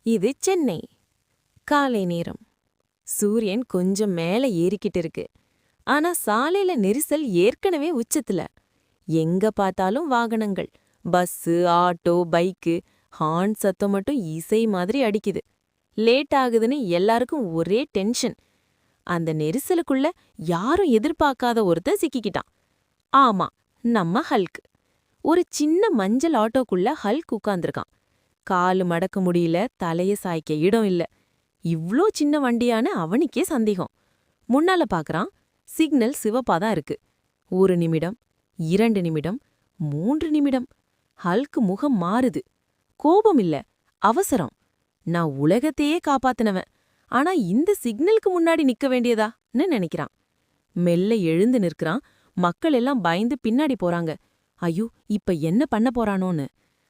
இது சென்னை. காலை நேரம். சூரியன் கொஞ்சம் மேல ஏறிக்கிட்டு இருக்கு. ஆனா சாலையில நெரிசல் ஏற்கனவே உச்சத்துல. எங்க பார்த்தாலும் வாகனங்கள். பஸ்ஸு, ஆட்டோ, பைக்கு, ஹார்ன் சத்தம் மட்டும் இசை மாதிரி அடிக்குது. லேட் ஆகுதுன்னு எல்லாருக்கும் ஒரே டென்ஷன். அந்த நெரிசலுக்குள்ள யாரும் எதிர்பார்க்காத ஒருத்தன் சிக்கிக்கிட்டான். ஆமா, நம்ம ஹல்க். ஒரு சின்ன மஞ்சள் ஆட்டோக்குள்ள ஹல்க் உட்கார்ந்திருக்கான். காலு மடக்க முடியல, தலைய சாய்க்க இடம் இல்ல. இவ்ளோ சின்ன வண்டியான்னு அவனுக்கே சந்தேகம். முன்னால பாக்குறான், சிக்னல் சிவப்பாதான் இருக்கு. 1 நிமிடம், 2 நிமிடம், 3 நிமிடம். ஹல்க் முகம் மாறுது. கோபம் இல்ல, அவசரம். நான் உலகத்தையே காப்பாத்தினவன், ஆனா இந்த சிக்னலுக்கு முன்னாடி நிக்க வேண்டியதான்னு நினைக்கிறான். மெல்ல எழுந்து நிற்கிறான். மக்கள் எல்லாம் பயந்து பின்னாடி போறாங்க. ஐயோ, இப்ப என்ன பண்ண போறானோன்னு.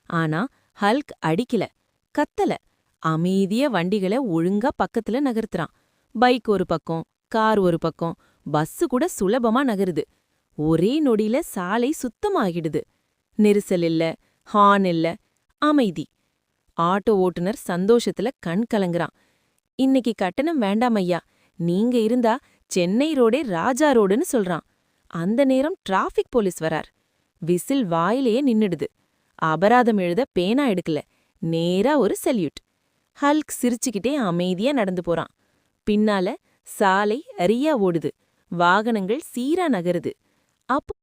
ஆனா ஹல்க் அடிக்கல, கத்தல. அமைதியா வண்டிகளை ஒழுங்கா பக்கத்துல நகர்த்துறான். பைக் ஒரு பக்கம், கார் ஒரு பக்கம், பஸ்ஸு கூட சுலபமா நகருது. ஒரே நொடியில சாலை சுத்தமாகிடுது. நெரிசல் இல்ல, ஹார்ன் இல்ல, அமைதி. ஆட்டோ ஓட்டுனர் சந்தோஷத்துல கண் கலங்குறான். இன்னைக்கு கட்டணம் வேண்டாம் ஐயா, நீங்க இருந்தா சென்னை ரோடே ராஜா ரோடுன்னு சொல்றான். அந்த நேரம் டிராஃபிக் போலீஸ் வரார். விசில் வாயிலேயே நின்னுடுது. அபராதம் எழுத பேனா எடுக்கல, நேரா ஒரு சல்யூட். ஹல்க் சிரிச்சுக்கிட்டே அமைதியா நடந்து போறான். பின்னால சாலை அரியா ஓடுது. வாகனங்கள் சீரா நகருது. அப்போ